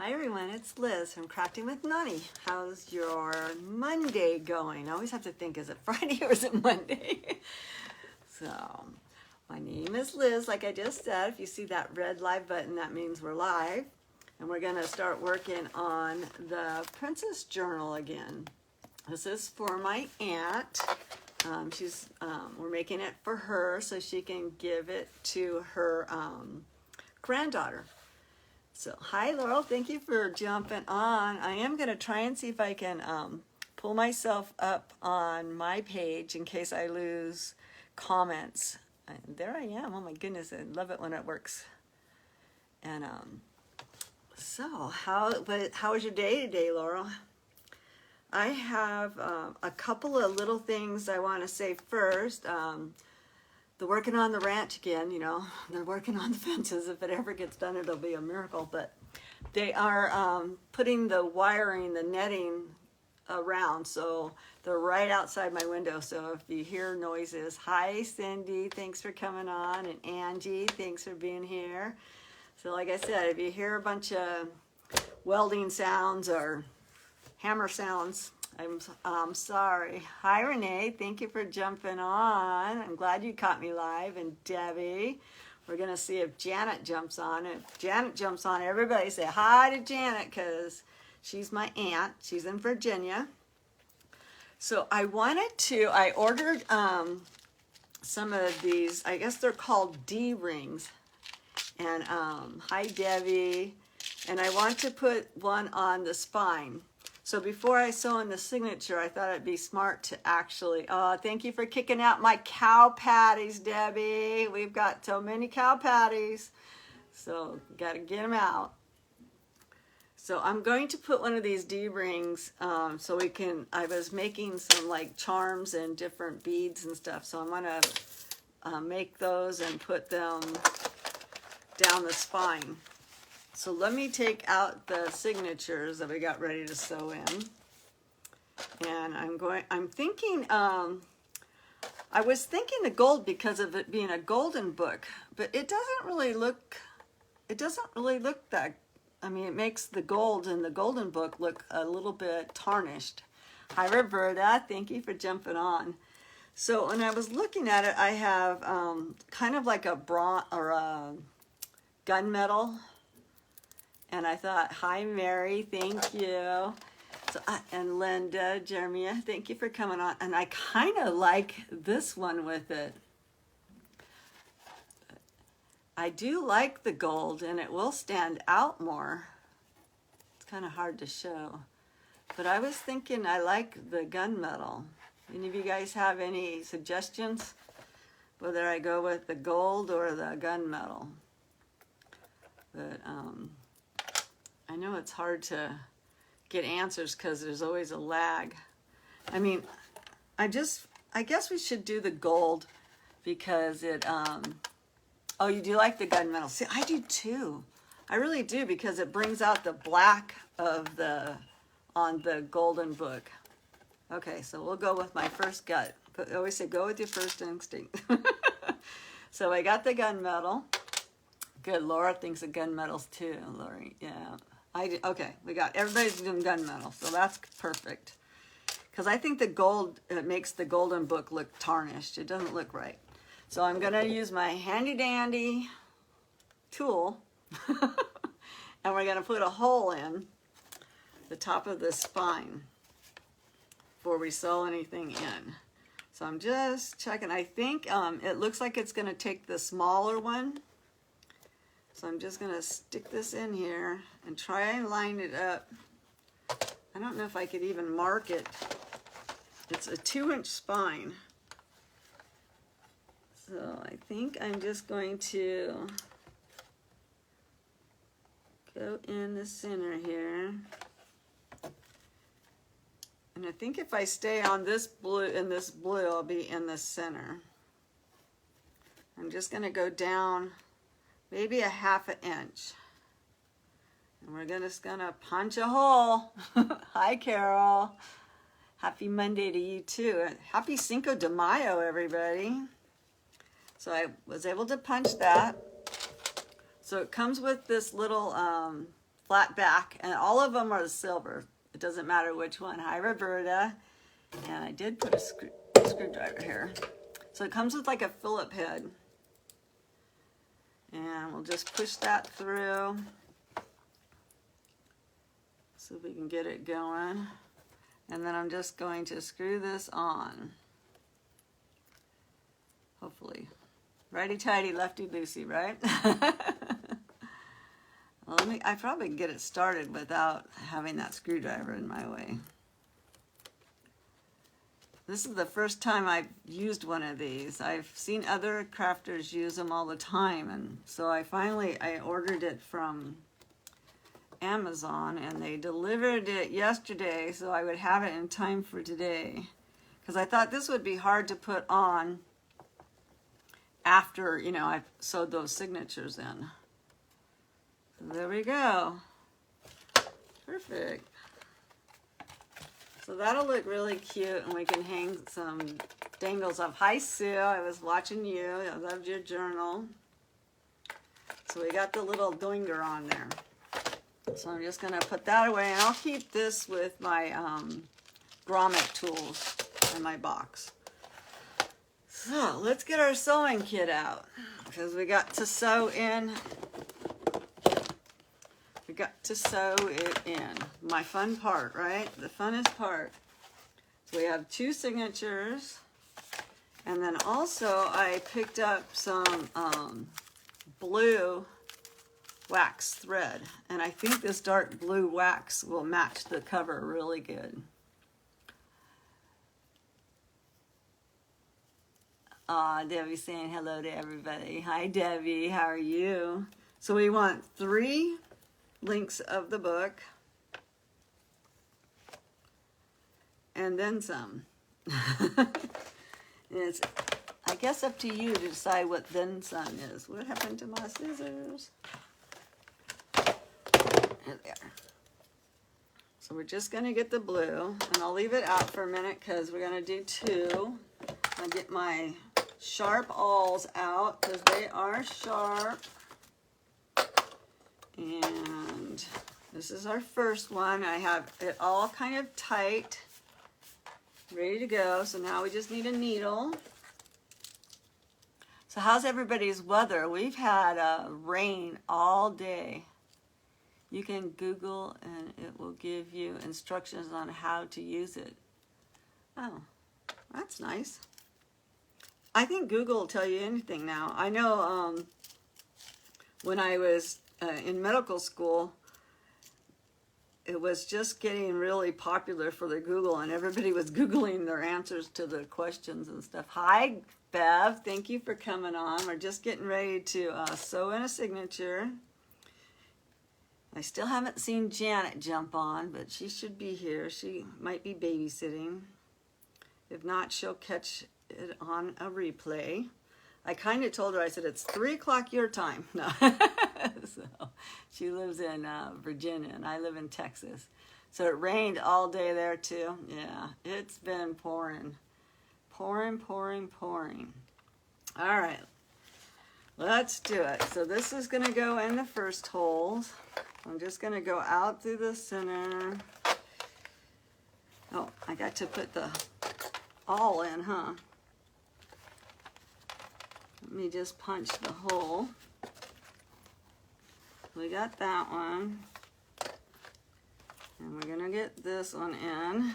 Hi everyone, it's Liz from Crafting with Nani. How's your Monday going? I always have to think, is it Friday or is it Monday? So, my name is Liz, like I just said. If you see that red live button, that means we're live. And we're gonna start working on the Princess Journal again. This is for my aunt. We're making it for her so she can give it to her granddaughter. So, hi Laurel, thank you for jumping on. I am going to try and see if I can pull myself up on my page in case I lose comments. And there I am. Oh my goodness, I love it when it works. And so, how was your day today, Laurel? I have a couple of little things I want to say first. They're working on the ranch again, you know, they're working on the fences. If it ever gets done, it'll be a miracle, but they are putting the wiring, the netting around, so they're right outside my window. So if you hear noises, hi Cindy, thanks for coming on, and Angie, thanks for being here. So like I said, if you hear a bunch of welding sounds or hammer sounds, I'm sorry. Hi Renee, thank you for jumping on. I'm glad you caught me live. And Debbie, we're gonna see if Janet jumps on. If Janet jumps on, everybody say hi to Janet because she's my aunt. She's in Virginia. So I ordered some of these, I guess they're called D-rings. And hi Debbie. And I want to put one on the spine. So before I sew in the signature, I thought it'd be smart to actually, thank you for kicking out my cow patties, Debbie. We've got so many cow patties. So got to get them out. So I'm going to put one of these D-rings so we can, I was making some like charms and different beads and stuff. So I'm going to make those and put them down the spine. So let me take out the signatures that we got ready to sew in. And I'm thinking, I was thinking the gold because of it being a golden book, but it doesn't really look that, I mean, it makes the gold in the golden book look a little bit tarnished. Hi Roberta, thank you for jumping on. So when I was looking at it, I have kind of like a bronze or a gunmetal. And I thought, hi Mary, thank you. So, and Linda, Jeremiah, thank you for coming on. And I kind of like this one with it. I do like the gold and it will stand out more. It's kind of hard to show. But I was thinking I like the gunmetal. Any of you guys have any suggestions? Whether I go with the gold or the gunmetal. But, I know it's hard to get answers because there's always a lag. I mean, I guess we should do the gold because it, oh, you do like the gunmetal. See, I do too. I really do because it brings out the black of on the golden book. Okay, so we'll go with my first gut. I always say go with your first instinct. So I got the gunmetal. Good, Laura thinks of gunmetals too, Lori, yeah. Okay, we got, everybody's doing gunmetal, so that's perfect. Because I think the gold, it makes the golden book look tarnished. It doesn't look right. So I'm going to use my handy dandy tool, and we're going to put a hole in the top of the spine before we sew anything in. So I'm just checking. I think it looks like it's going to take the smaller one. So I'm just going to stick this in here and try and line it up. I don't know if I could even mark it. It's a 2-inch spine. So I think I'm just going to go in the center here. And I think if I stay on this blue, in this blue, I'll be in the center. I'm just going to go down maybe a 1/2 inch. And we're just gonna punch a hole. Hi, Carol. Happy Monday to you too. Happy Cinco de Mayo, everybody. So I was able to punch that. So it comes with this little flat back, and all of them are silver. It doesn't matter which one. Hi, Roberta. And I did put a screwdriver here. So it comes with like a Phillip head. And we'll just push that through. See if we can get it going. And then I'm just going to screw this on. Hopefully. Righty-tighty, lefty-loosey, right? Well, I probably can get it started without having that screwdriver in my way. This is the first time I've used one of these. I've seen other crafters use them all the time, and so I ordered it from Amazon, and they delivered it yesterday so I would have it in time for today, because I thought this would be hard to put on after, you know, I've sewed those signatures in. So there we go. Perfect. So that'll look really cute, and we can hang some dangles of, hi Sue, I was watching you, I loved your journal. So we got the little doinger on there. So I'm just gonna put that away, and I'll keep this with my grommet tools in my box. So let's get our sewing kit out, because we got to sew in. We got to sew it in. My fun part, right? The funnest part. So we have 2 signatures. And then also I picked up some blue wax thread. And I think this dark blue wax will match the cover really good. Debbie's saying hello to everybody. Hi Debbie, how are you? So we want 3 links of the book, and then some. It's, I guess, up to you to decide what then some is. What happened to my scissors? There. So we're just going to get the blue, and I'll leave it out for a minute because we're going to do 2. I'll get my sharp awls out because they are sharp. And this is our first one. I have it all kind of tight, ready to go. So now we just need a needle. So how's everybody's weather? We've had rain all day. You can Google and it will give you instructions on how to use it. Oh, that's nice. I think Google will tell you anything now. I know when I was in medical school, it was just getting really popular for the Google, and everybody was Googling their answers to the questions and stuff. Hi, Bev. Thank you for coming on. We're just getting ready to sew in a signature. I still haven't seen Janet jump on, but she should be here. She might be babysitting. If not, she'll catch it on a replay. I kind of told her, I said, it's 3 o'clock your time. No. So she lives in Virginia, and I live in Texas. So it rained all day there, too. Yeah, it's been pouring. Pouring, pouring, pouring. All right, let's do it. So this is going to go in the first holes. I'm just going to go out through the center. Oh, I got to put the awl in, huh? Let me just punch the hole. We got that one. And we're gonna get this one in.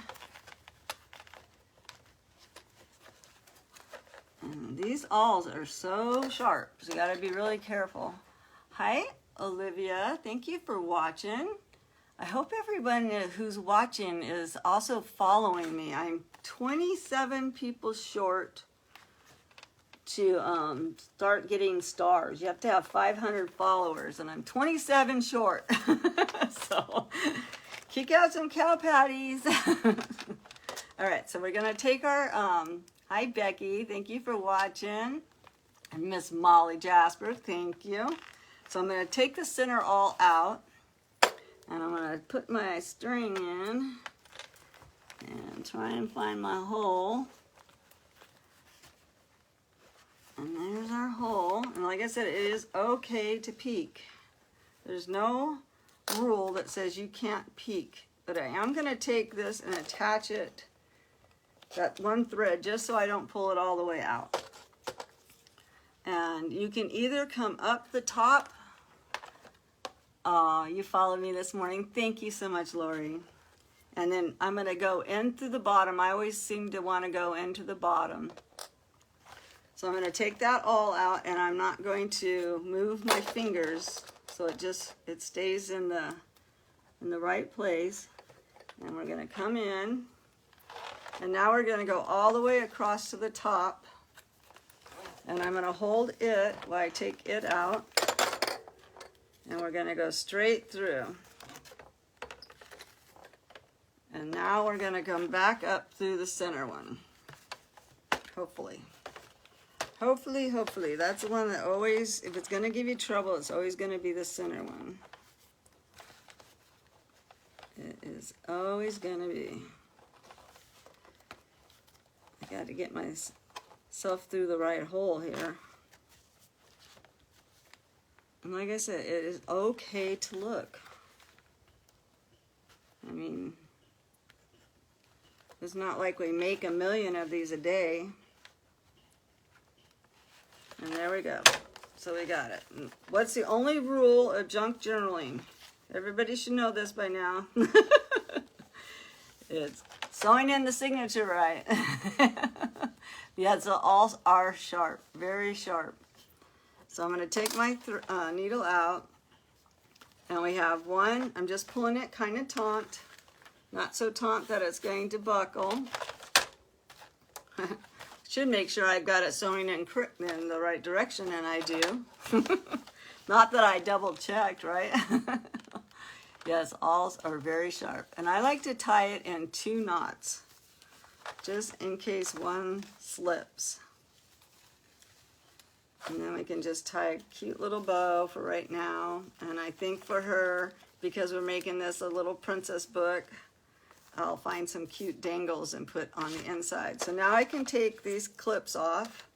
And these awls are so sharp, so you gotta be really careful. Hi, Olivia, thank you for watching. I hope everyone who's watching is also following me. I'm 27 people short to start getting stars. You have to have 500 followers, and I'm 27 short. So kick out some cow patties. All right, so we're gonna take our, hi Becky, thank you for watching. And Miss Molly Jasper, thank you. So I'm gonna take the center all out, and I'm gonna put my string in and try and find my hole. And there's our hole. And like I said, it is okay to peek. There's no rule that says you can't peek. But I am going to take this and attach it, that one thread, just so I don't pull it all the way out. And you can either come up the top. You followed me this morning. Thank you so much, Lori. And then I'm going to go in through the bottom. I always seem to want to go into the bottom. So I'm going to take that all out, and I'm not going to move my fingers, so it stays in the right place. And we're going to come in, and now we're going to go all the way across to the top, and I'm going to hold it while I take it out, and we're going to go straight through. And now we're going to come back up through the center one. Hopefully. Hopefully. That's the one that always, if it's going to give you trouble, it's always going to be the center one. It is always going to be. I got to get myself through the right hole here. And like I said, it is okay to look. I mean, it's not like we make a million of these a day. And there we go. So we got it. And what's the only rule of junk journaling? Everybody should know this by now. It's sewing in the signature right. Yeah, so all are sharp, very sharp. So I'm going to take my needle out. And we have one. I'm just pulling it kind of taut. Not so taut that it's going to buckle. Should make sure I've got it sewing in the right direction, and I do. Not that I double checked, right? Yes, all are very sharp. And I like to tie it in 2 knots, just in case one slips. And then we can just tie a cute little bow for right now. And I think for her, because we're making this a little princess book, I'll find some cute dangles and put on the inside. So now I can take these clips off,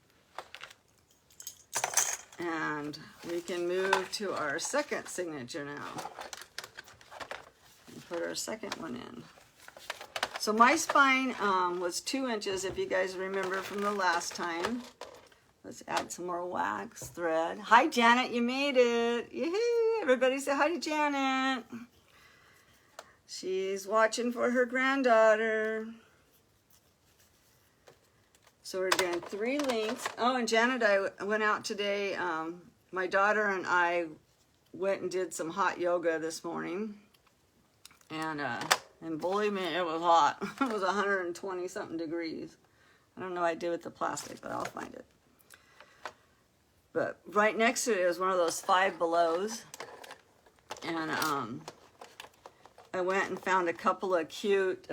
and we can move to our second signature now. And put our second one in. So my spine was 2 inches, if you guys remember from the last time. Let's add some more wax thread. Hi, Janet, you made it. Yay! Everybody say hi to Janet. She's watching for her granddaughter. So we're doing 3 lengths. Oh, and Janet, I went out today. My daughter and I went and did some hot yoga this morning. And believe me, it was hot. It was 120 something degrees. I don't know what I did with the plastic, but I'll find it. But right next to it is one of those 5 belows. And I went and found a couple of cute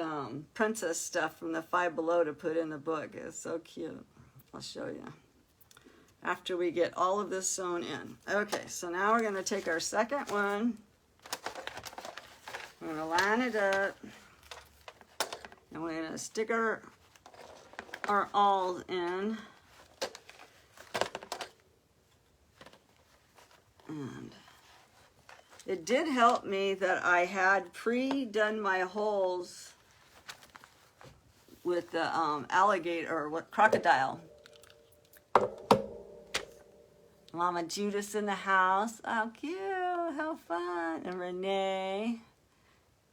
princess stuff from the 5 Below to put in the book. It's so cute. I'll show you after we get all of this sewn in. Okay, so now we're going to take our second one. We're going to line it up. And we're going to stick our awls in. And it did help me that I had pre-done my holes with the alligator, or what, crocodile. Mama Judas in the house. Oh, cute. How fun. And Renee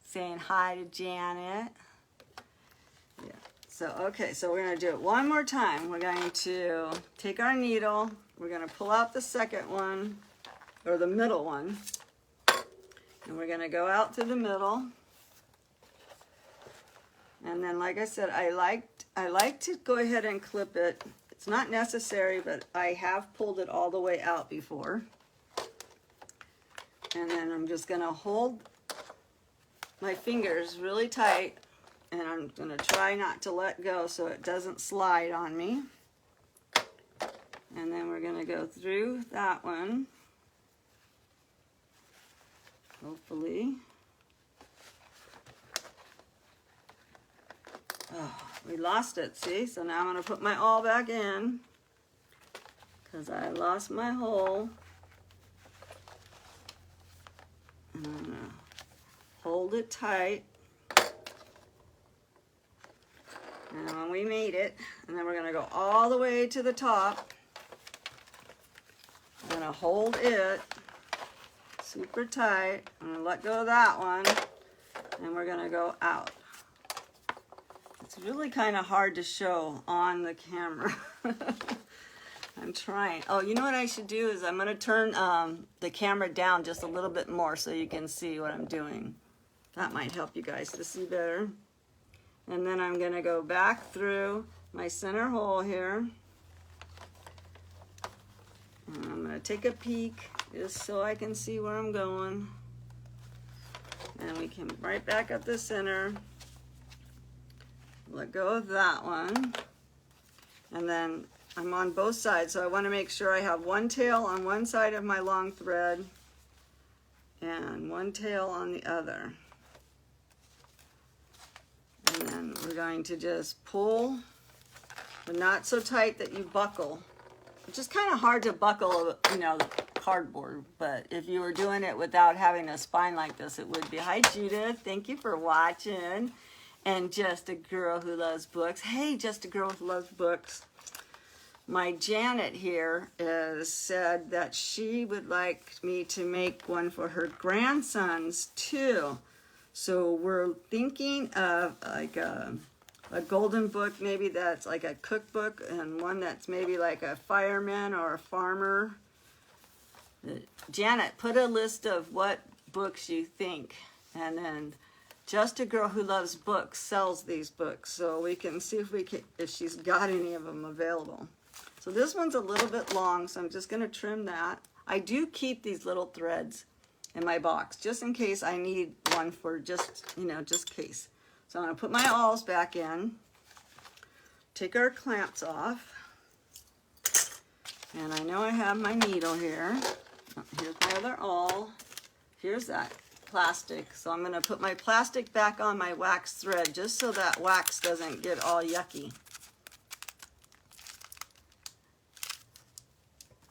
saying hi to Janet. Yeah. So, okay, so we're going to do it one more time. We're going to take our needle. We're going to pull out the second one, or the middle one. And we're going to go out to the middle. And then, like I said, I like to go ahead and clip it. It's not necessary, but I have pulled it all the way out before. And then I'm just going to hold my fingers really tight, and I'm going to try not to let go so it doesn't slide on me. And then we're going to go through that one. Hopefully. Oh, we lost it, see? So now I'm going to put my awl back in because I lost my hole. And I'm going to hold it tight. And when we made it, and then we're going to go all the way to the top. I'm going to hold it super tight. I'm going to let go of that one, and we're going to go out. It's really kind of hard to show on the camera. I'm trying. Oh, you know what I should do is I'm going to turn the camera down just a little bit more so you can see what I'm doing. That might help you guys to see better. And then I'm going to go back through my center hole here. And I'm going to take a peek just so I can see where I'm going. And we came right back up the center. Let go of that one. And then I'm on both sides, so I want to make sure I have one tail on one side of my long thread and one tail on the other. And then we're going to just pull, but not so tight that you buckle. It's just kind of hard to buckle, you know, cardboard, but if you were doing it without having a spine like this, it would be. Hi, Judith. Thank you for watching. And Just a Girl Who Loves Books. Hey, Just a Girl Who Loves Books. My Janet here said that she would like me to make one for her grandsons too. So we're thinking of like a golden book, maybe that's like a cookbook, and one that's maybe like a fireman or a farmer. Janet, put a list of what books you think, and then Just a Girl Who Loves Books sells these books, so we can see if she's got any of them available. So this one's a little bit long, so I'm just going to trim that. I do keep these little threads in my box, just in case I need one for just, you know, just case. So I'm going to put my awls back in, take our clamps off, and I know I have my needle here. Here's my other awl. Here's that plastic. So I'm going to put my plastic back on my wax thread just so that wax doesn't get all yucky.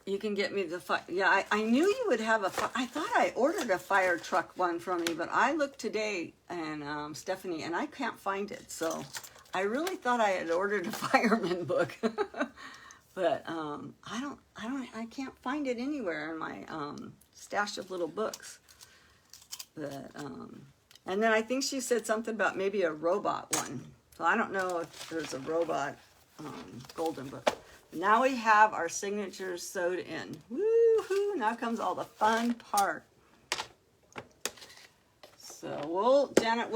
You can get me the yeah, I knew you would have I thought I ordered a fire truck one from me, but I looked today and Stephanie, and I can't find it. So I really thought I had ordered a fireman book. But I can't find it anywhere in my stash of little books. But and then I think she said something about maybe a robot one. So I don't know if there's a robot golden book. Now we have our signatures sewed in. Woohoo! Now comes all the fun part. So Janet,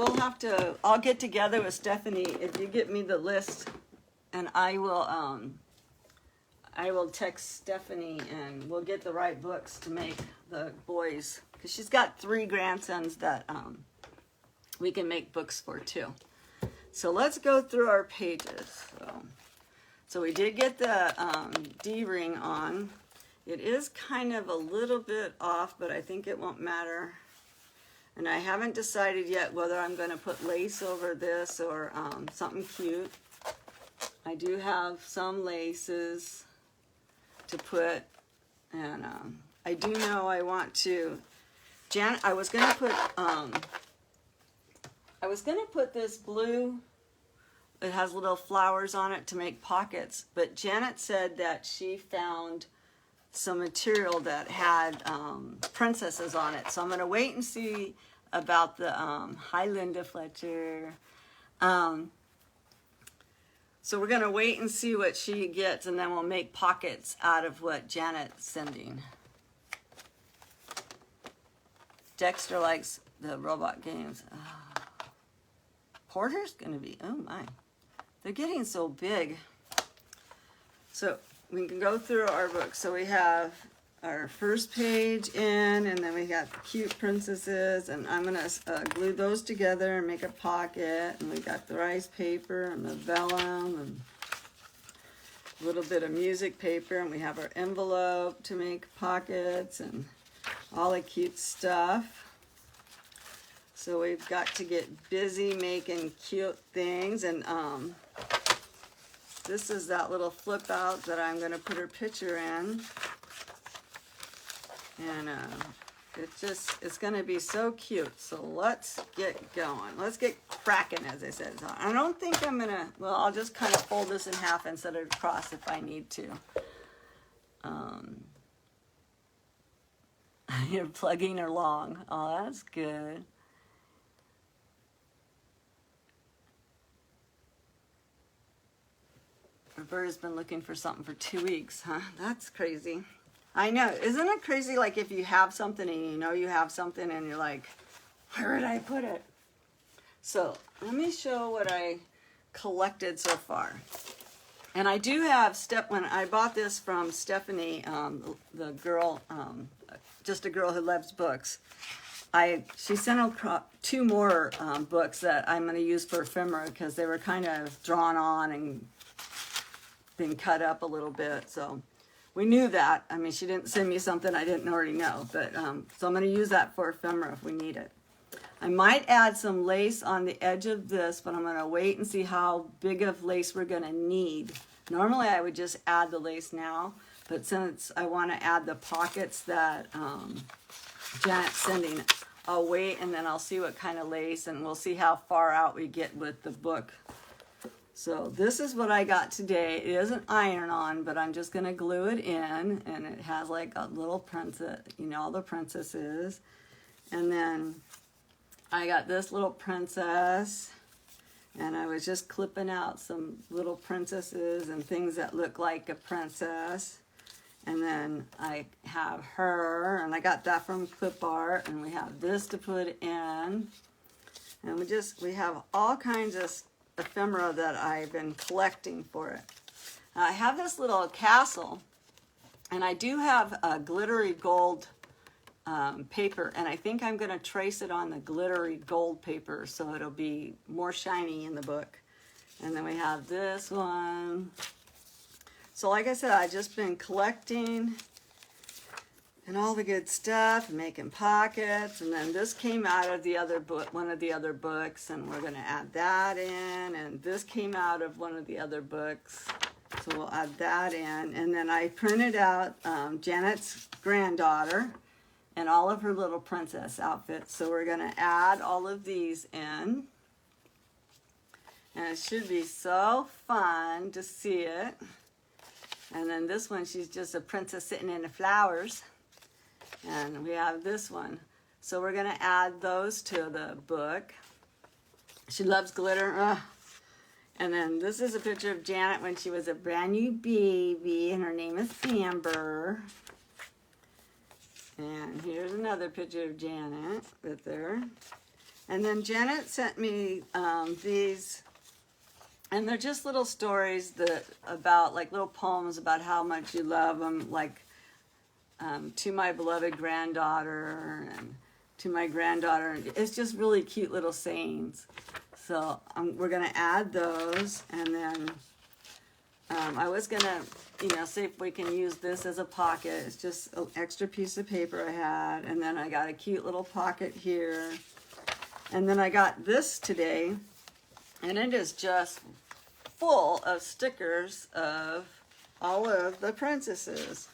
I'll get together with Stephanie if you get me the list, and I will text Stephanie and we'll get the right books to make the boys, because she's got 3 grandsons that we can make books for too. So let's go through our pages. So we did get the D-ring on. It is kind of a little bit off, but I think it won't matter. And I haven't decided yet whether I'm going to put lace over this or something cute. I do have some laces to put, and I do know I want to. Janet, I was going to put this blue. It has little flowers on it to make pockets, but Janet said that she found some material that had princesses on it. So I'm going to wait and see about the, hi Linda Fletcher. So we're going to wait and see what she gets, and then we'll make pockets out of what Janet's sending. Dexter likes the robot games. Porter's going to be, oh my. They're getting so big. So we can go through our book. So we have our first page in, and then we got the cute princesses, and I'm going to glue those together and make a pocket. And we got the rice paper and the vellum and a little bit of music paper, and we have our envelope to make pockets and all the cute stuff. So we've got to get busy making cute things, and this is that little flip out that I'm going to put her picture in. And it's going to be so cute. So let's get going. Let's get cracking, as I said. So I don't think I'm going to, well, I'll just kind of fold this in half instead of across if I need to. You're plugging along. Oh, that's good. Roberta's been looking for something for 2 weeks, huh? That's crazy. I know. Isn't it crazy, like, if you have something and you know you have something and you're like, where did I put it? So let me show what I collected so far. And I do have, when I bought this from Stephanie, the girl, just a girl who loves books, she sent out 2 more books that I'm going to use for ephemera because they were kind of drawn on and been cut up a little bit. So we knew that. I mean, she didn't send me something I didn't already know. But so I'm going to use that for ephemera if we need it. I might add some lace on the edge of this, but I'm going to wait and see how big of lace we're going to need. Normally I would just add the lace now, but since I want to add the pockets that Janet's sending, I'll wait and then I'll see what kind of lace, and we'll see how far out we get with the book. So this is what I got today. It isn't iron-on, but I'm just going to glue it in, and it has like a little princess, you know, all the princesses. And then I got this little princess, and I was just clipping out some little princesses and things that look like a princess. And then I have her, and I got that from Clip Art, and we have this to put in. And we have all kinds of ephemera that I've been collecting for it. I have this little castle, and I do have a glittery gold paper, and I think I'm going to trace it on the glittery gold paper so it'll be more shiny in the book. And then we have this one. So like I said, I've just been collecting and all the good stuff, making pockets, and then this came out of the other book, one of the other books, and we're going to add that in, and this came out of one of the other books, so we'll add that in. And then I printed out Janet's granddaughter and all of her little princess outfits, so we're going to add all of these in, and it should be so fun to see it. And then this one, she's just a princess sitting in the flowers. And we have this one. So we're going to add those to the book. She loves glitter. Ugh. And then this is a picture of Janet when she was a brand new baby, and her name is Amber. And here's another picture of Janet with her. And then Janet sent me these, and they're just little stories about, like little poems about how much you love them, like to my beloved granddaughter and to my granddaughter. It's just really cute little sayings. So we're going to add those, and then I was going to, see if we can use this as a pocket. It's just an extra piece of paper I had, and then I got a cute little pocket here. And then I got this today, and it is just full of stickers of all of the princesses.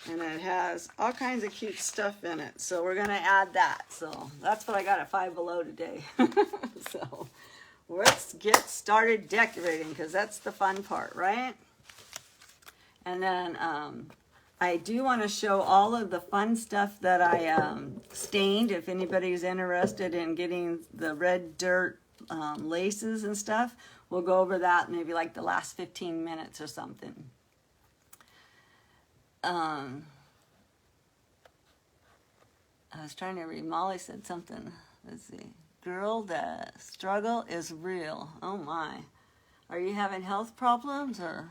And it has all kinds of cute stuff in it. So we're going to add that. So that's what I got at Five Below today. So let's get started decorating, because that's the fun part, right? And then I do want to show all of the fun stuff that I stained. If anybody's interested in getting the red dirt laces and stuff, we'll go over that maybe like the last 15 minutes or something. I was trying to read. Molly said something. Let's see. Girl, the struggle is real. Oh my. Are you having health problems, or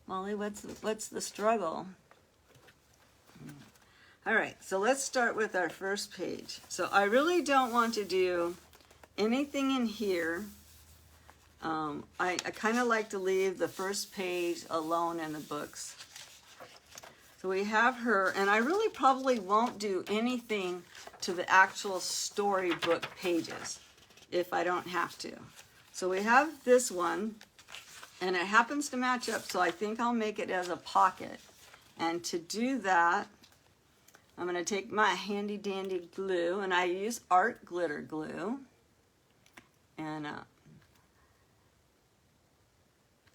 Molly, what's the struggle? All right, so let's start with our first page. So I really don't want to do anything in here. I kind of like to leave the first page alone in the books. So we have her, and I really probably won't do anything to the actual storybook pages if I don't have to. So we have this one, and it happens to match up, so I think I'll make it as a pocket. And to do that, I'm going to take my handy dandy glue, and I use Art Glitter Glue. And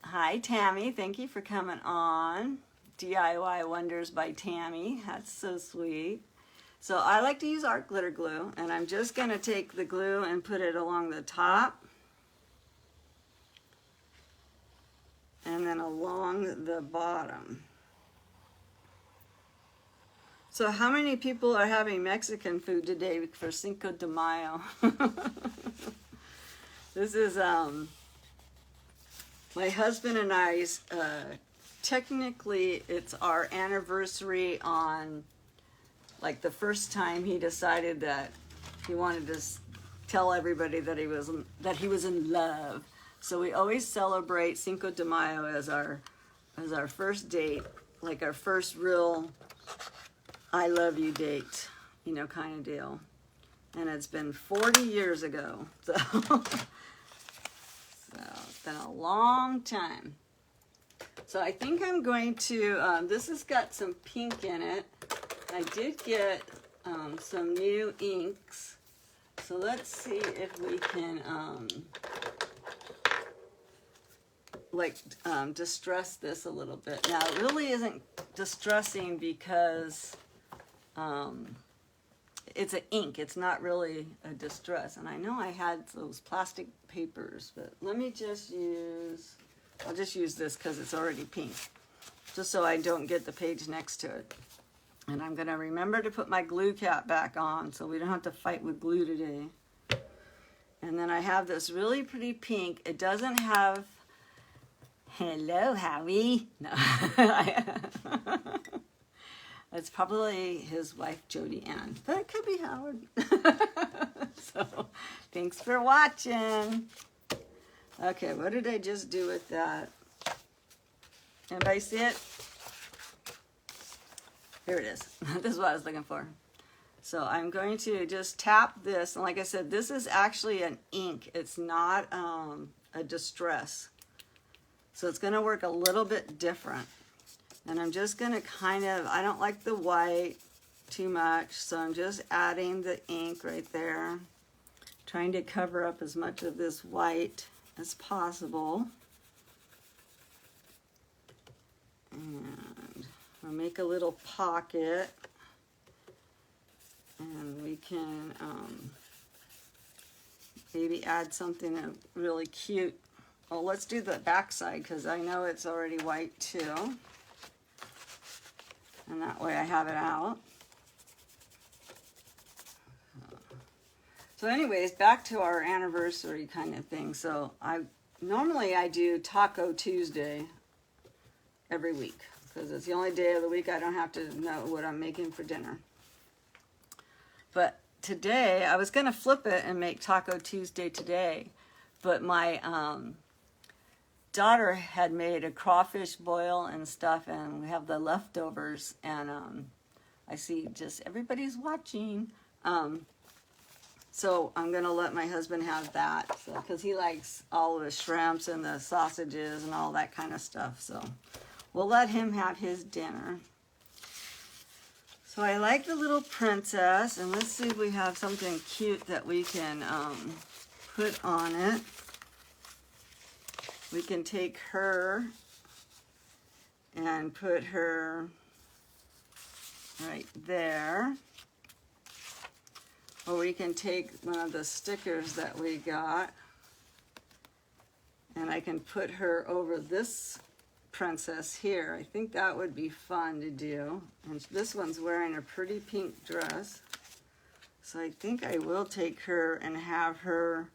hi Tammy, thank you for coming on. DIY Wonders by Tammy, that's so sweet. So I like to use Art Glitter Glue, and I'm just going to take the glue and put it along the top and then along the bottom. So how many people are having Mexican food today for Cinco de Mayo? This is my husband and I's, technically it's our anniversary on like the first time he decided that he wanted to tell everybody that he was in love. So we always celebrate Cinco de Mayo as our first date, like our first real I love you date, you know, kind of deal. And it's been 40 years ago, so it's been a long time. So I think I'm going to, this has got some pink in it. I did get some new inks. So let's see if we can distress this a little bit. Now it really isn't distressing because it's an ink. It's not really a distress. And I know I had those plastic papers, but let me just use, I'll just use this because it's already pink, just so I don't get the page next to it. And I'm going to remember to put my glue cap back on so we don't have to fight with glue today. And then I have this really pretty pink. It doesn't have, hello, Howie. No. It's probably his wife, Jody Ann, but it could be Howard. So, thanks for watching. Okay, what did I just do with that? Anybody see it? Here it is. This is what I was looking for. So I'm going to just tap this, and like I said, this is actually an ink. It's not a distress. So it's going to work a little bit different. And I'm just going to kind of, I don't like the white too much, so I'm just adding the ink right there, trying to cover up as much of this white as possible. And I'll make a little pocket, and we can maybe add something really cute. Well, let's do the back side because I know it's already white too. And that way I have it out. So anyways, back to our anniversary kind of thing. So normally I do Taco Tuesday every week because it's the only day of the week I don't have to know what I'm making for dinner. But today I was going to flip it and make Taco Tuesday today, but my daughter had made a crawfish boil and stuff, and we have the leftovers, and I see just everybody's watching, so I'm gonna let my husband have that because he likes all of the shrimps and the sausages and all that kind of stuff, so we'll let him have his dinner. So I like the little princess, and let's see if we have something cute that we can put on it. We can take her and put her right there. Or we can take one of the stickers that we got, and I can put her over this princess here. I think that would be fun to do. And this one's wearing a pretty pink dress. So I think I will take her and have her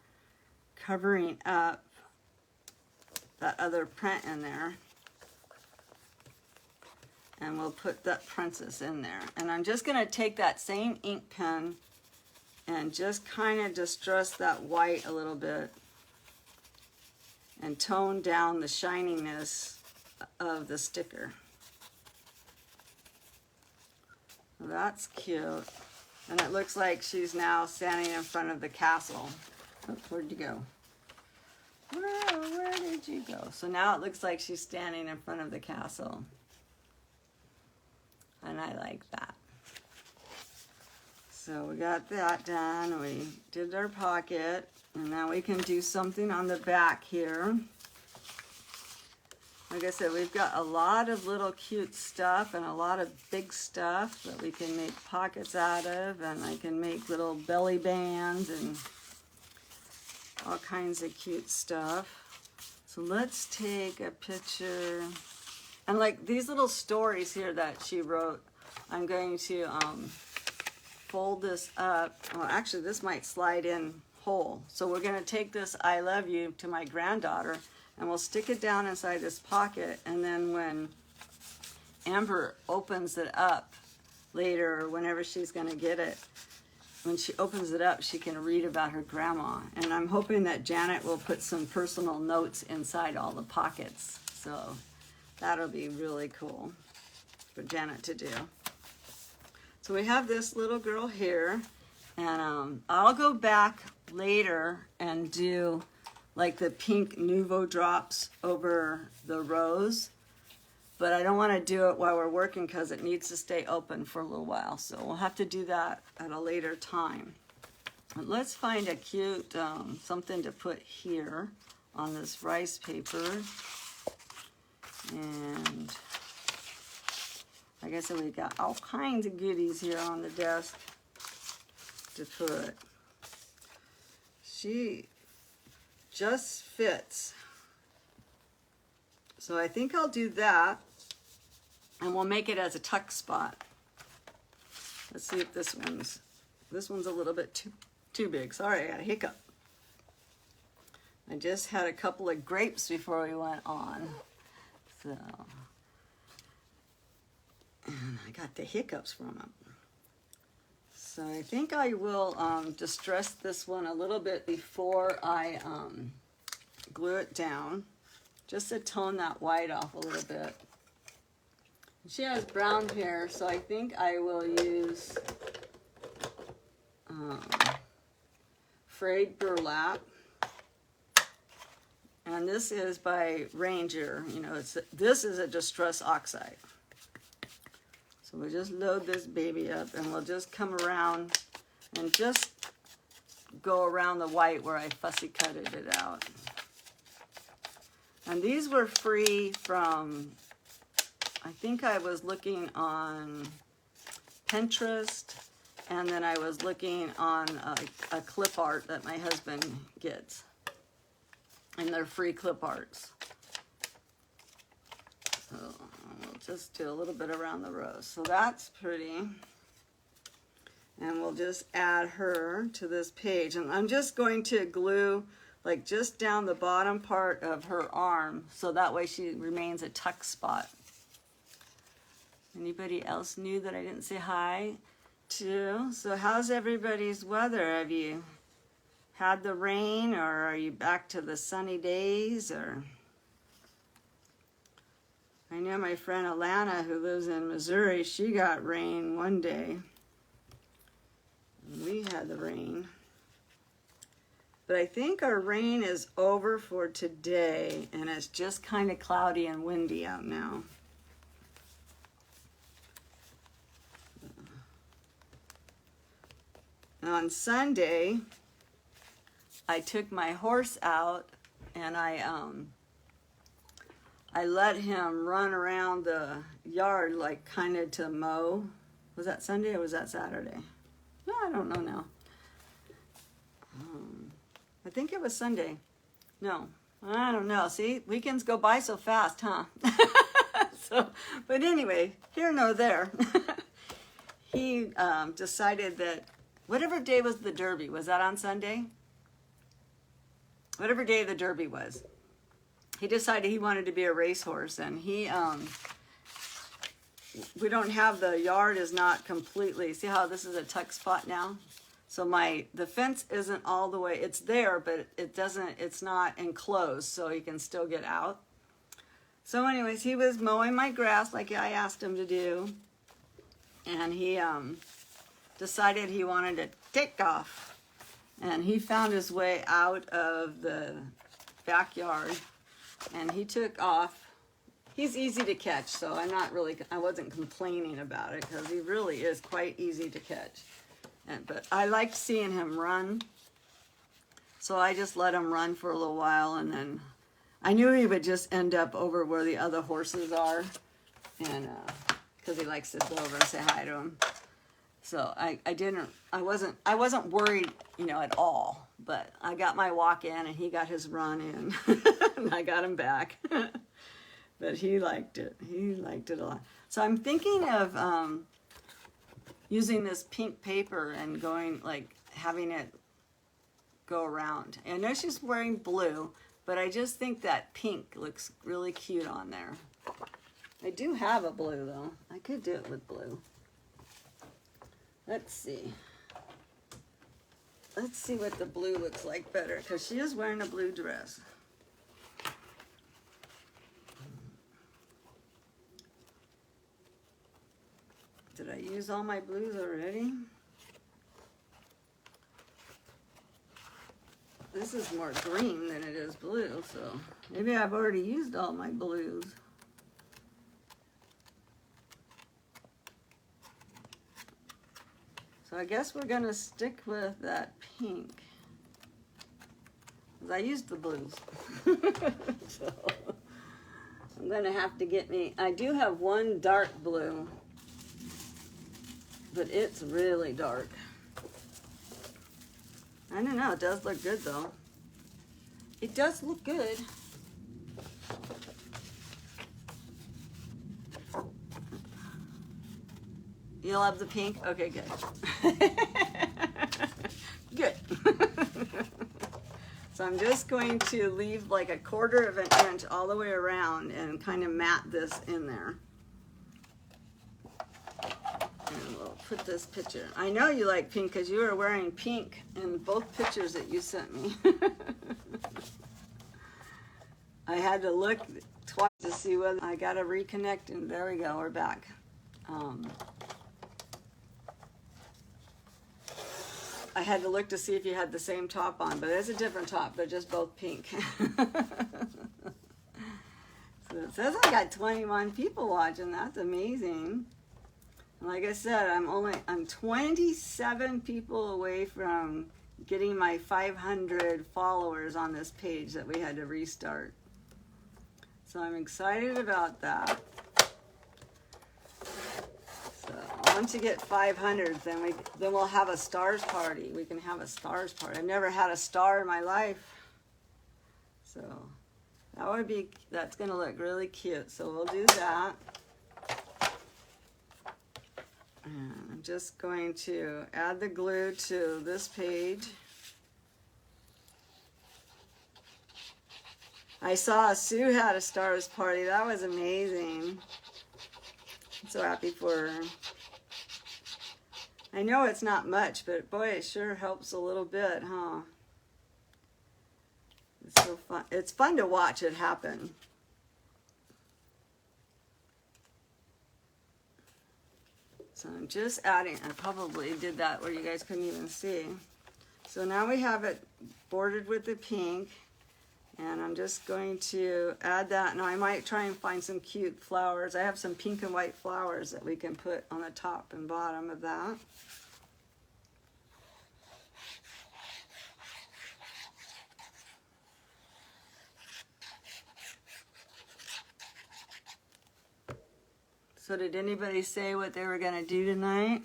covering up that other print in there, and we'll put that princess in there. And I'm just going to take that same ink pen and just kind of distress that white a little bit and tone down the shininess of the sticker. That's cute. And it looks like she's now standing in front of the castle. Oh, where'd you go? Where did you go? So now it looks like she's standing in front of the castle. And I like that. So we got that done. We did our pocket, and now we can do something on the back here. Like I said, we've got a lot of little cute stuff and a lot of big stuff that we can make pockets out of, and I can make little belly bands and all kinds of cute stuff. So let's take a picture. And like these little stories here that she wrote, I'm going to fold this up. Well, actually, this might slide in whole. So we're going to take this I love you to my granddaughter, and we'll stick it down inside this pocket. And then when Amber opens it up later, or whenever she's going to get it, when she opens it up, she can read about her grandma. And I'm hoping that Janet will put some personal notes inside all the pockets. So that'll be really cool for Janet to do. So we have this little girl here, and I'll go back later and do like the pink Nuvo drops over the rose, but I don't want to do it while we're working because it needs to stay open for a little while. So we'll have to do that at a later time. But let's find a cute something to put here on this rice paper. And like I said, we've got all kinds of goodies here on the desk to put. She just fits. So I think I'll do that, and we'll make it as a tuck spot. Let's see if this one's a little bit too big. Sorry, I got a hiccup. I just had a couple of grapes before we went on. So, and I got the hiccups from them. So I think I will distress this one a little bit before I glue it down, just to tone that white off a little bit. She has brown hair, so I think I will use frayed burlap. And this is by Ranger. You know, this is a distress oxide. So we'll just load this baby up, and we'll just come around and just go around the white where I fussy cutted it out. And these were free from, I think I was looking on Pinterest, and then I was looking on a clip art that my husband gets. And they're free clip arts. So we'll just do a little bit around the rose. So that's pretty. And we'll just add her to this page. And I'm just going to glue like just down the bottom part of her arm, so that way she remains a tuck spot. Anybody else new that I didn't say hi to? So how's everybody's weather? Have you had the rain, or are you back to the sunny days? Or I know my friend Alana, who lives in Missouri, she got rain one day. We had the rain. But I think our rain is over for today, and it's just kind of cloudy and windy out now. On Sunday, I took my horse out, and I let him run around the yard, like kind of to mow. Was that Sunday or was that Saturday? No, I don't know now. I think it was Sunday. No, I don't know. See, weekends go by so fast, huh? But anyway, here nor there. He decided that whatever day was the Derby, was that on Sunday? Whatever day the Derby was, he decided he wanted to be a racehorse, and we don't have, the yard is not completely, see how this is a tuck spot now? So the fence isn't all the way, it's there, but it's not enclosed, so he can still get out. So anyways, he was mowing my grass like I asked him to do, and he decided he wanted to take off. And he found his way out of the backyard, and he took off. He's easy to catch, so I wasn't complaining about it, because he really is quite easy to catch. But I liked seeing him run, so I just let him run for a little while, and then I knew he would just end up over where the other horses are, and because he likes to go over and say hi to him. So I wasn't worried, you know, at all. But I got my walk in, and he got his run in, and I got him back. But he liked it. He liked it a lot. So I'm thinking of using this pink paper and going, like, having it go around. And I know she's wearing blue, but I just think that pink looks really cute on there. I do have a blue, though. I could do it with blue. Let's see. Let's see what the blue looks like better, because she is wearing a blue dress. Did I use all my blues already? This is more green than it is blue, so maybe I've already used all my blues. So I guess we're gonna stick with that pink. 'Cause I used the blues. So I'm gonna have to get me, I do have one dark blue, but it's really dark. I don't know, it does look good though. It does look good. You love the pink? Okay, good. Good. So I'm just going to leave like 1/4 of an inch all the way around and kind of mat this in there. And we'll put this picture. I know you like pink because you were wearing pink in both pictures that you sent me. I had to look twice to see whether I got to reconnect, and there we go, we're back. I had to look to see if you had the same top on, but it's a different top. They're just both pink. So it says I got 21 people watching. That's amazing. Like I said, I'm 27 people away from getting my 500 followers on this page that we had to restart. So I'm excited about that. So once you get 500, then we'll have a stars party. We can have a stars party. I've never had a star in my life. So that's gonna look really cute. So we'll do that. And I'm just going to add the glue to this page. I saw Sue had a stars party. That was amazing. I'm so happy for her. I know it's not much, but boy, it sure helps a little bit, huh? It's so fun. It's fun to watch it happen. So I'm just adding, I probably did that where you guys couldn't even see. So now we have it bordered with the pink. And I'm just going to add that. Now I might try and find some cute flowers. I have some pink and white flowers that we can put on the top and bottom of that. So did anybody say what they were gonna do tonight?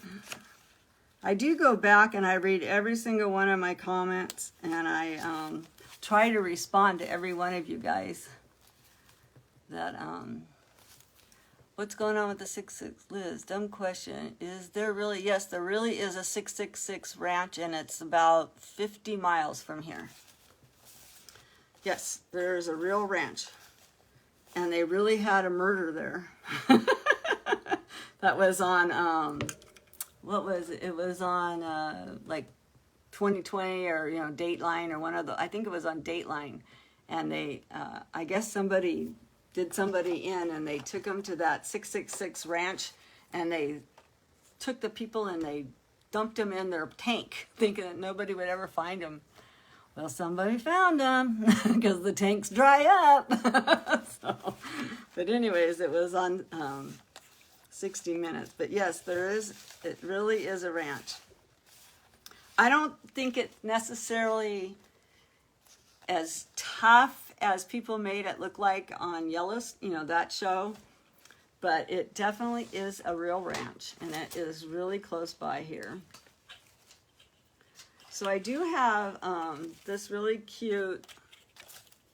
I do go back and I read every single one of my comments, and I try to respond to every one of you guys. That what's going on with the 666 Liz? Dumb question. Is there really? Yes, there really is a 666 ranch, and it's about 50 miles from here. Yes, there's a real ranch, and they really had a murder there. That was on what was it? It was on like 2020 or Dateline or one of the. I think it was on Dateline, and they I guess somebody did somebody in, and they took them to that 666 ranch, and they took the people and they dumped them in their tank, thinking that nobody would ever find them. Well, somebody found them because the tanks dry up. So, but anyways, it was on 60 Minutes. But yes, there is. It really is a ranch. I don't think it's necessarily as tough as people made it look like on Yellowstone, you know, that show. But it definitely is a real ranch, and it is really close by here. So I do have this really cute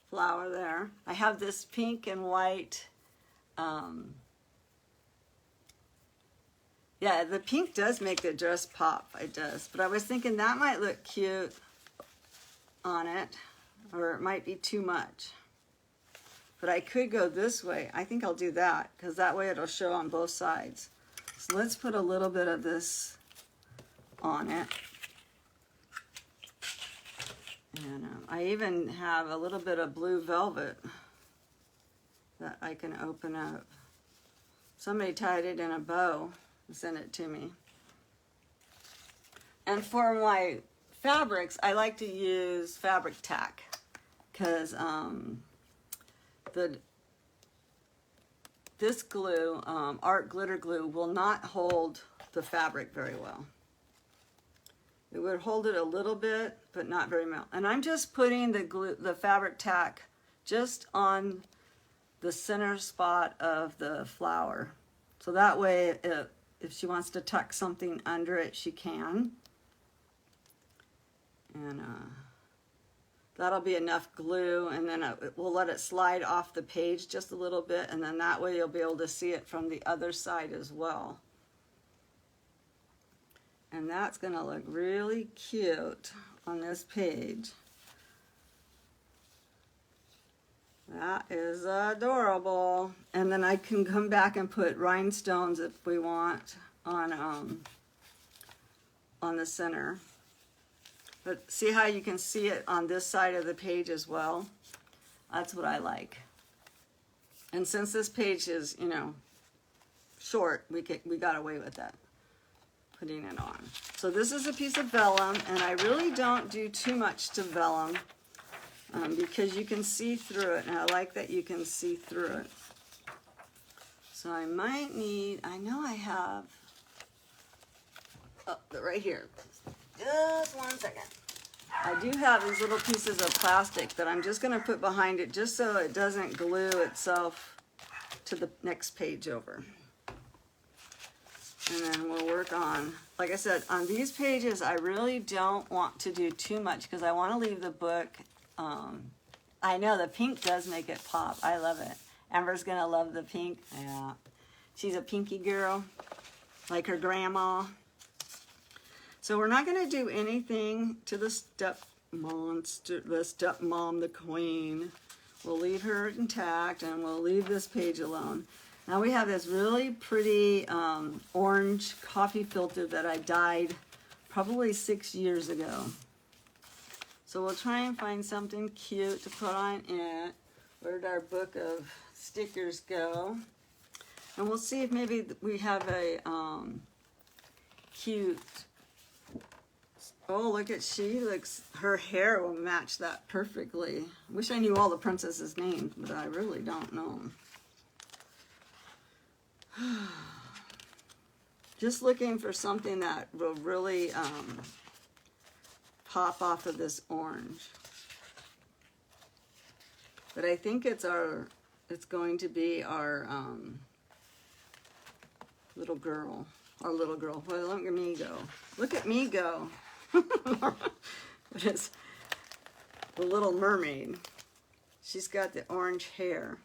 flower there. I have this pink and white. Yeah, the pink does make the dress pop. It does. But I was thinking that might look cute on it, or it might be too much. But I could go this way. I think I'll do that, because that way it'll show on both sides. So let's put a little bit of this on it. And I even have a little bit of blue velvet that I can open up. Somebody tied it in a bow and sent it to me. And for my fabrics, I like to use fabric tack, because this glue, art glitter glue, will not hold the fabric very well. It would hold it a little bit, but not very well. And I'm just putting the fabric tack just on the center spot of the flower. So that way, if she wants to tuck something under it, she can. And that'll be enough glue, and then we'll let it slide off the page just a little bit, and then that way you'll be able to see it from the other side as well. And that's going to look really cute on this page. That is adorable. And then I can come back and put rhinestones if we want on the center. But see how you can see it on this side of the page as well? That's what I like. And since this page is, you know, short, we got away with that, putting it on. So this is a piece of vellum, and I really don't do too much to vellum because you can see through it, and I like that you can see through it. So I might need, I know I have, oh, right here. Just 1 second. I do have these little pieces of plastic that I'm just going to put behind it just so it doesn't glue itself to the next page over. And then we'll work on, like I said, on these pages I really don't want to do too much because I want to leave the book. I know the pink does make it pop. I love it. Amber's going to love the pink. Yeah. She's a pinky girl, like her grandma. So we're not going to do anything to the step monster, the stepmom, the queen. We'll leave her intact, and we'll leave this page alone. Now we have this really pretty orange coffee filter that I dyed probably 6 years ago. So we'll try and find something cute to put on it. Where'd our book of stickers go? And we'll see if maybe we have a cute... Oh, look at her hair will match that perfectly. I wish I knew all the princesses' names, but I really don't know. Just looking for something that will really pop off of this orange. But I think it's going to be our little girl. Our little girl. Well, look at me go. Look at me go. But it's the Little Mermaid. She's got the orange hair.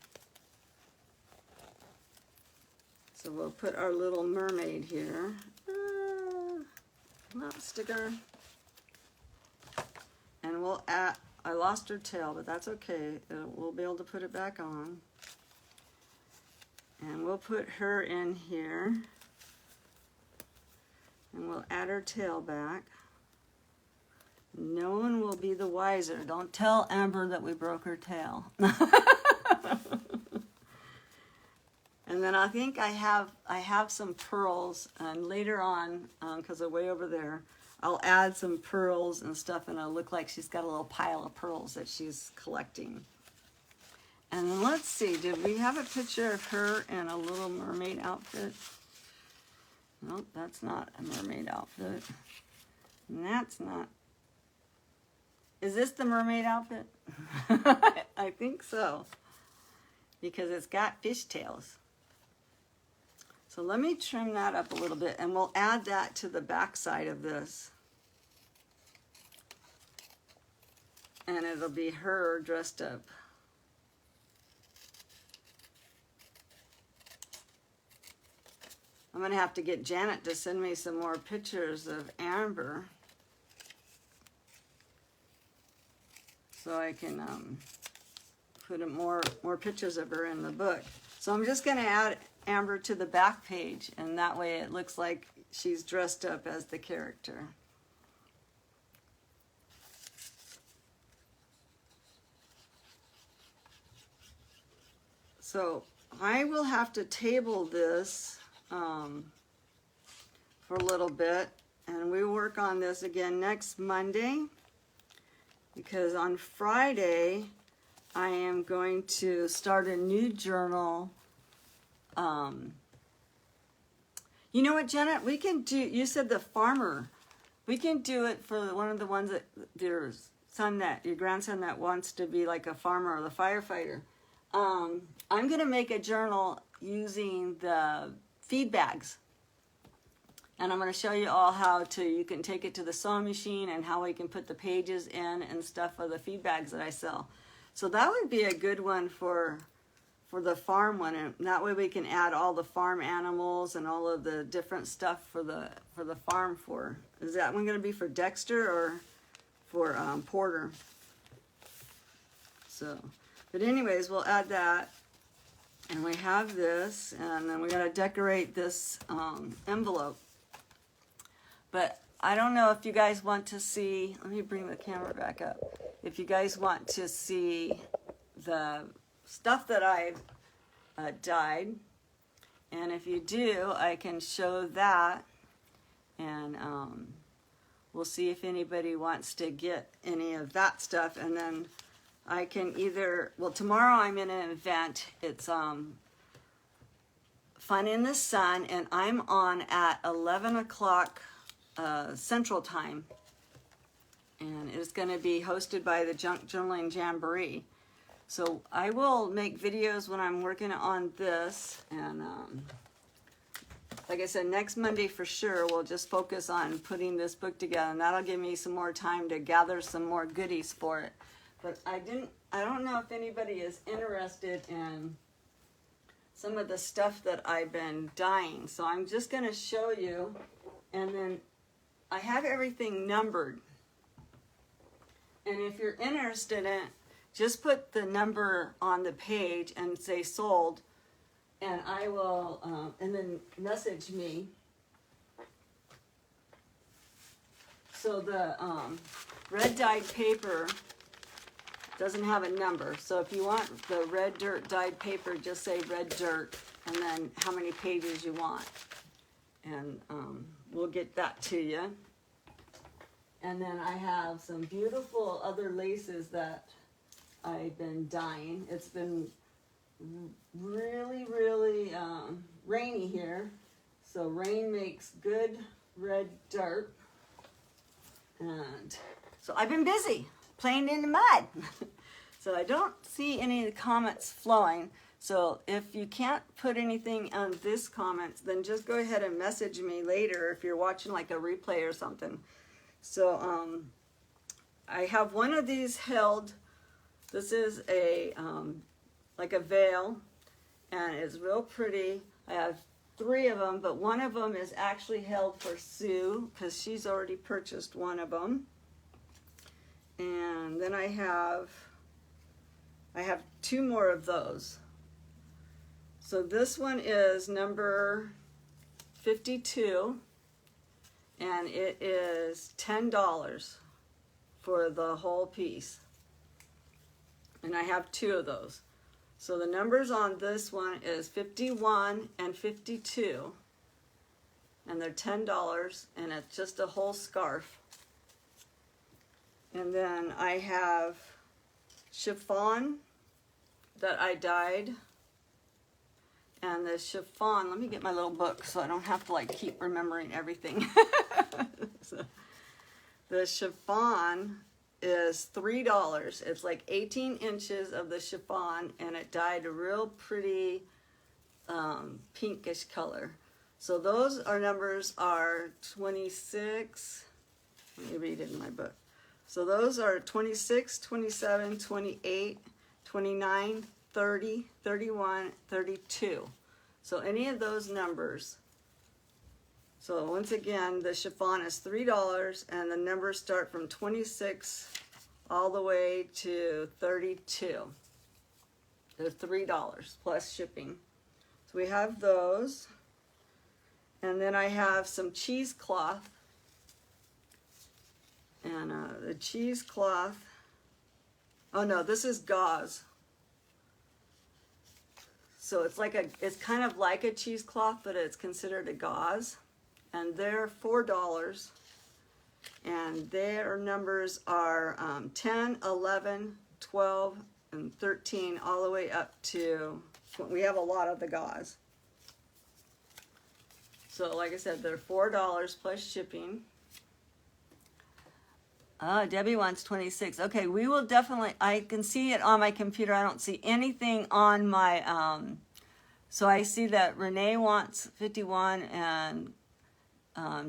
So we'll put our Little Mermaid here. Not sticker. And we'll add, I lost her tail, but that's okay. We'll be able to put it back on. And we'll put her in here. And we'll add her tail back. No one will be the wiser. Don't tell Amber that we broke her tail. And then I think I have some pearls, and later on, because they're way over there, I'll add some pearls and stuff, and it'll look like she's got a little pile of pearls that she's collecting. And then let's see, did we have a picture of her in a Little Mermaid outfit? Nope, that's not a mermaid outfit. And that's not... Is this the mermaid outfit? I think so. Because it's got fishtails. So let me trim that up a little bit, and we'll add that to the back side of this. And it'll be her dressed up. I'm going to have to get Janet to send me some more pictures of Amber, so I can put more pictures of her in the book. So I'm just going to add Amber to the back page, and that way it looks like she's dressed up as the character. So I will have to table this for a little bit, and we work on this again next Monday, because on Friday I am going to start a new journal. You know what, Janet? We can do, you said the farmer. We can do it for one of the ones that your grandson that wants to be like a farmer or the firefighter. I'm going to make a journal using the feed bags. And I'm going to show you all you can take it to the sewing machine, and how we can put the pages in and stuff for the feed bags that I sell. So that would be a good one for the farm one, and that way we can add all the farm animals and all of the different stuff for the farm. Is that one going to be for Dexter or for Porter? So, but anyways, we'll add that, and we have this, and then we got to decorate this envelope. But I don't know if you guys want to see, let me bring the camera back up. If you guys want to see the stuff that I've dyed, and if you do, I can show that, and we'll see if anybody wants to get any of that stuff. And then I can either, well, tomorrow I'm in an event. It's Fun in the Sun, and I'm on at 11 o'clock Central Time, and it's going to be hosted by the Junk Journaling Jamboree. So I will make videos when I'm working on this, and like I said, next Monday for sure we'll just focus on putting this book together, and that'll give me some more time to gather some more goodies for it. But I don't know if anybody is interested in some of the stuff that I've been dyeing, so I'm just going to show you, and then I have everything numbered, and if you're interested in it, just put the number on the page and say sold, and I will, and then message me. So the red dyed paper doesn't have a number, so if you want the red dirt dyed paper, just say red dirt, and then how many pages you want, and we'll get that to you. And then I have some beautiful other laces that I've been dyeing. It's been really, really rainy here, so rain makes good red dirt, and so I've been busy playing in the mud. So I don't see any of the comments flowing, so if you can't put anything on this comments, then just go ahead and message me later if you're watching like a replay or something. So I have one of these held. This is a like a veil, and it's real pretty. I have 3 of them, but one of them is actually held for Sue because she's already purchased one of them. And then I have 2 more of those. So this one is number 52, and it is $10 for the whole piece. And I have 2 of those. So the numbers on this one is 51 and 52. And they're $10, and it's just a whole scarf. And then I have chiffon that I dyed. And the chiffon, let me get my little book so I don't have to like keep remembering everything. So, the chiffon is $3. It's like 18 inches of the chiffon, and it dyed a real pretty pinkish color. So those are numbers are 26. Let me read it in my book. So those are 26, 27, 28, 29, 30, 31, 32. So any of those numbers. So once again, the chiffon is $3, and the numbers start from 26 all the way to 32. They're $3 plus shipping. So we have those. And then I have some cheesecloth. And the cheesecloth, oh no, this is gauze. So it's kind of like a cheesecloth, but it's considered a gauze. And they're $4. And their numbers are 10, 11, 12, and 13, all the way up to, we have a lot of the gauze. So like I said, they're $4 plus shipping. Oh, Debbie wants 26. Okay, we will definitely, I can see it on my computer. I don't see anything on my, so I see that Renee wants 51 and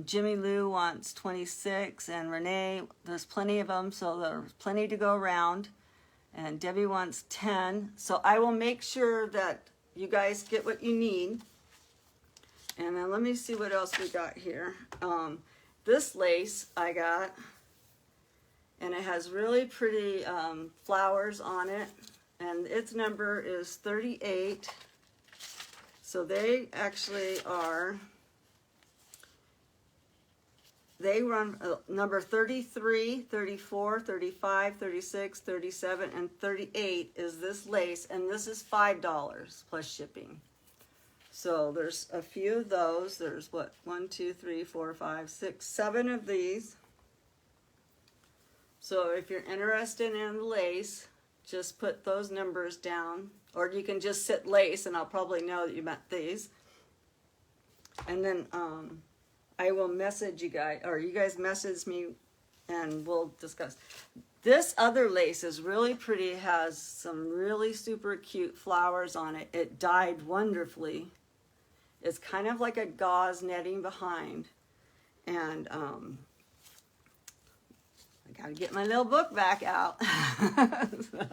Jimmy Lou wants 26, and Renee, there's plenty of them, so there's plenty to go around. And Debbie wants 10. So I will make sure that you guys get what you need. And then let me see what else we got here. This lace I got, and it has really pretty flowers on it, and its number is 38. So they actually are, they run number 33, 34, 35, 36, 37, and 38 is this lace, and this is $5 plus shipping. So there's a few of those. There's what, 1, 2, 3, 4, 5, 6, 7 of these. So if you're interested in the lace, just put those numbers down, or you can just sit lace and I'll probably know that you meant these. And then I will message you guys, or you guys message me and we'll discuss. This other lace is really pretty, has some really super cute flowers on it. It dyed wonderfully. It's kind of like a gauze netting behind. And I gotta get my little book back out. So,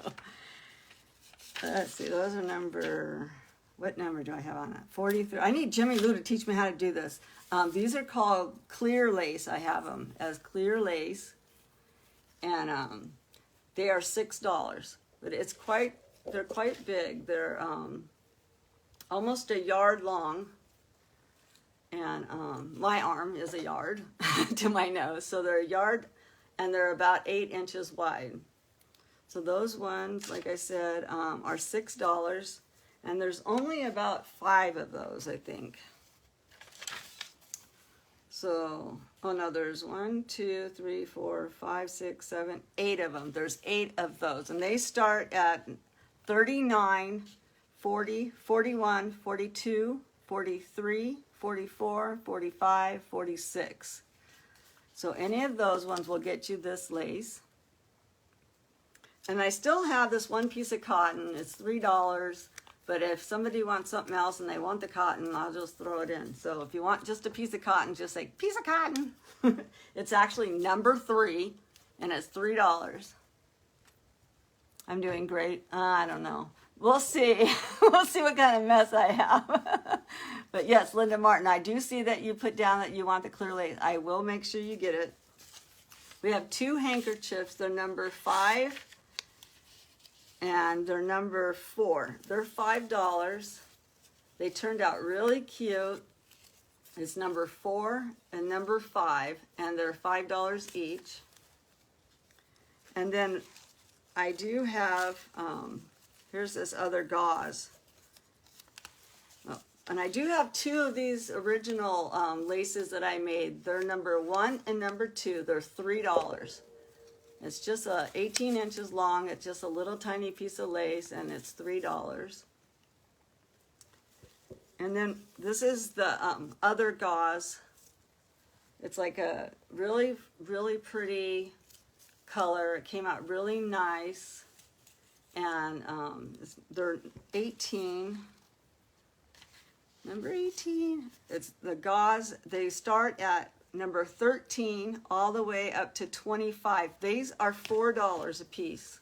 let's see, those are number, what number do I have on that? 43. I need Jimmy Lou to teach me how to do this. These are called clear lace. I have them as clear lace. And they are $6. But it's quite, they're quite big. They're almost a yard long. And my arm is a yard to my nose. So they're a yard, and they're about 8 inches wide. So those ones, like I said, are $6. And there's only about 5 of those, I think. So, oh no, there's 1, 2, 3, 4, 5, 6, 7, 8 of them. There's 8 of those. And they start at 39, 40, 41, 42, 43, 44, 45, 46. So any of those ones will get you this lace. And I still have this one piece of cotton. It's $3. But if somebody wants something else and they want the cotton, I'll just throw it in. So if you want just a piece of cotton, just say, piece of cotton. It's actually number 3, and it's $3. I'm doing great. I don't know. We'll see. We'll see what kind of mess I have. But yes, Linda Martin, I do see that you put down that you want the clear lace. I will make sure you get it. We have 2 handkerchiefs. They're number 5 and they're number 4. They're $5. They turned out really cute. It's number 4 and number 5, and they're $5 each. And then I do have, here's this other gauze. Oh, and I do have 2 of these original laces that I made. They're number 1 and number 2. They're $3. It's just 18 inches long. It's just a little tiny piece of lace, and it's $3. And then this is the other gauze. It's like a really, really pretty color. It came out really nice. And they're 18. Number 18. It's the gauze. They start at number 13 all the way up to 25. These are $4 a piece.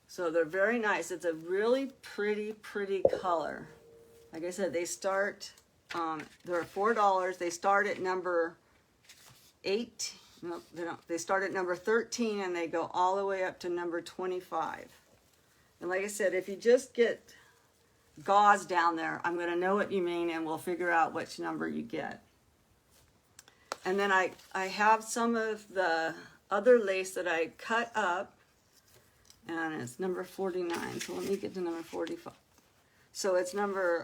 So they're very nice. It's a really pretty, pretty color. Like I said, they start, they're $4. They start at number 8. No, they don't. They start at number 13 and they go all the way up to number 25. And like I said, if you just get gauze down there, I'm going to know what you mean and we'll figure out which number you get. And then I have some of the other lace that I cut up, and it's number 49. So let me get to number 45. So it's number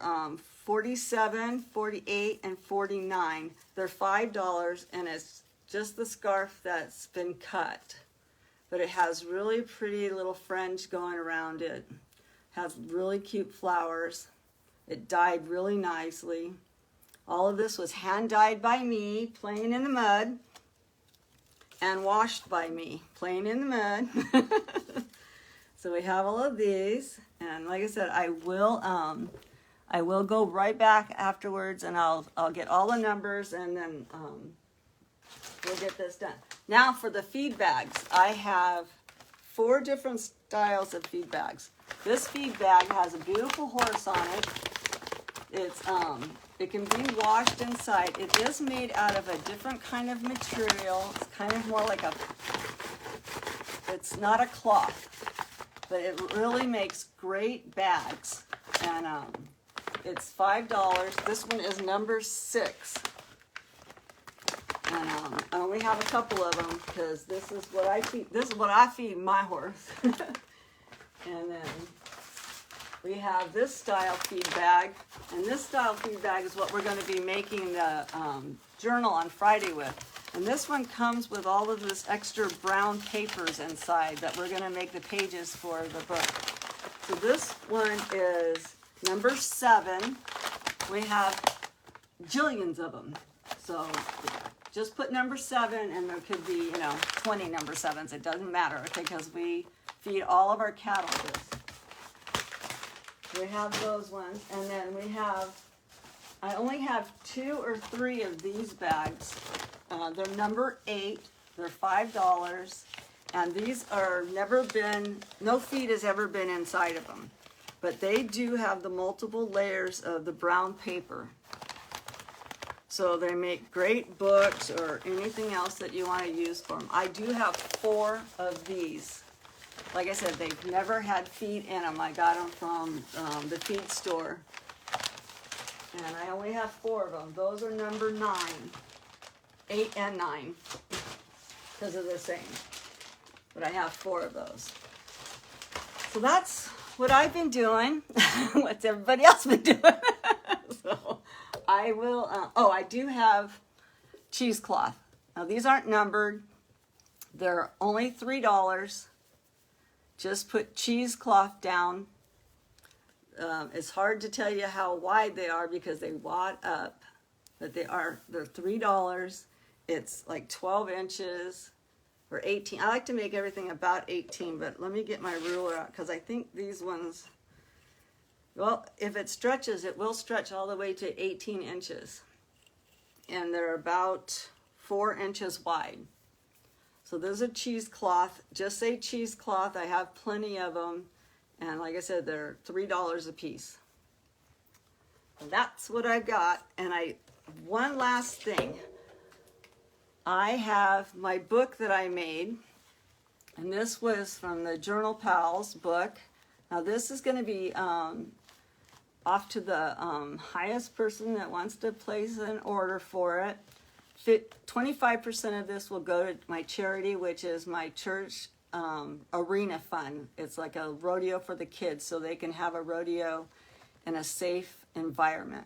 47, 48, and 49. They're $5, and it's just the scarf that's been cut. But it has really pretty little fringe going around it. Has really cute flowers. It dyed really nicely. All of this was hand dyed by me, playing in the mud, and washed by me, playing in the mud. So we have all of these, and like I said, I will go right back afterwards, and I'll get all the numbers, and then we'll get this done. Now for the feed bags, I have 4 different styles of feed bags. This feed bag has a beautiful horse on it. It can be washed inside. It is made out of a different kind of material. It's kind of more like it's not a cloth, but it really makes great bags. And it's $5. This one is number 6. And I only have a couple of them because this is what I feed. This is what I feed my horse. And then we have this style feed bag, and this style feed bag is what we're going to be making the journal on Friday with. And this one comes with all of this extra brown papers inside that we're going to make the pages for the book. So this one is number 7. We have jillions of them. So just put number 7, and there could be, 20 number 7s. It doesn't matter because we feed all of our cattle this. We have those ones, and then I only have 2 or 3 of these bags. They're number 8. They're $5, and these are no feed has ever been inside of them. But they do have the multiple layers of the brown paper. So they make great books or anything else that you want to use for them. I do have 4 of these. Like I said, they've never had feed in them. I got them from the feed store. And I only have 4 of them. Those are number 9, 8 and 9, because of the same. But I have 4 of those. So that's what I've been doing. What's everybody else been doing? So I will, I do have cheesecloth. Now these aren't numbered. They're only $3. Just put cheesecloth down. It's hard to tell you how wide they are because they wad up, but they're $3. It's like 12 inches or 18. I like to make everything about 18, but let me get my ruler out because I think these ones, well, if it stretches, it will stretch all the way to 18 inches. And they're about 4 inches wide. So those are cheesecloth. Just say cheesecloth. I have plenty of them. And like I said, they're $3 a piece. And that's what I got. And one last thing. I have my book that I made. And this was from the Journal Pals book. Now this is going to be off to the highest person that wants to place an order for it. 25% of this will go to my charity, which is my church arena fund. It's like a rodeo for the kids so they can have a rodeo in a safe environment.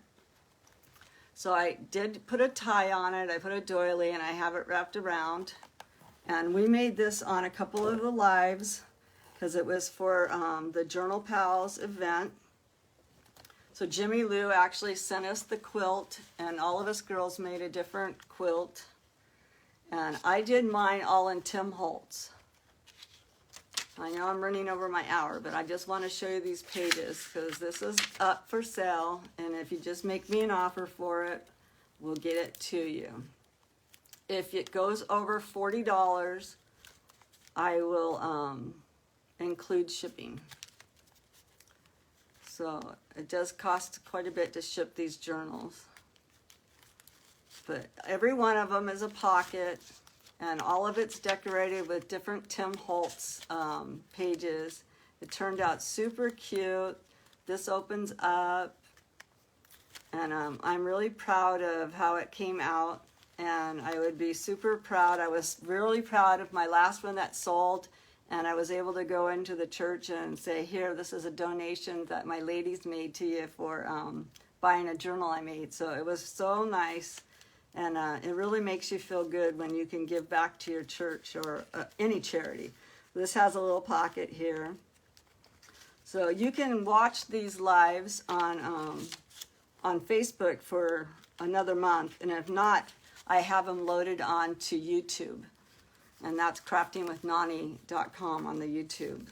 So I did put a tie on it. I put a doily and I have it wrapped around. And we made this on a couple of the lives because it was for the Journal Pals event. So Jimmy Lou actually sent us the quilt, and all of us girls made a different quilt. And I did mine all in Tim Holtz. I know I'm running over my hour, but I just want to show you these pages because this is up for sale. And if you just make me an offer for it, we'll get it to you. If it goes over $40, I will include shipping. So it does cost quite a bit to ship these journals. But every one of them is a pocket, and all of it's decorated with different Tim Holtz pages. It turned out super cute. This opens up, and I'm really proud of how it came out, and I would be super proud. I was really proud of my last one that sold, and I was able to go into the church and say, here, this is a donation that my ladies made to you for buying a journal I made. So it was so nice. And it really makes you feel good when you can give back to your church or any charity. This has a little pocket here. So you can watch these lives on Facebook for another month. And if not, I have them loaded onto YouTube. And that's craftingwithnani.com on the YouTube.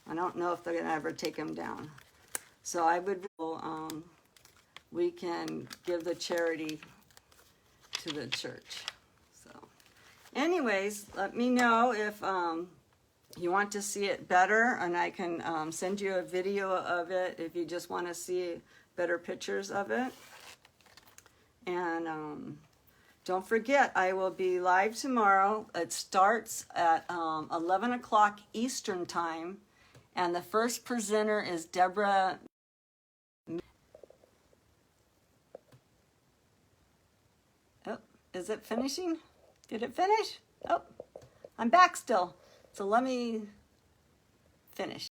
I don't know if they're going to ever take them down. So I would, we can give the charity to the church. So anyways, let me know if you want to see it better, and I can send you a video of it if you just want to see better pictures of it. And don't forget, I will be live tomorrow. It starts at 11 o'clock Eastern time, and the first presenter is Deborah. Oh, is it finishing? Did it finish? Oh, I'm back still. So let me finish.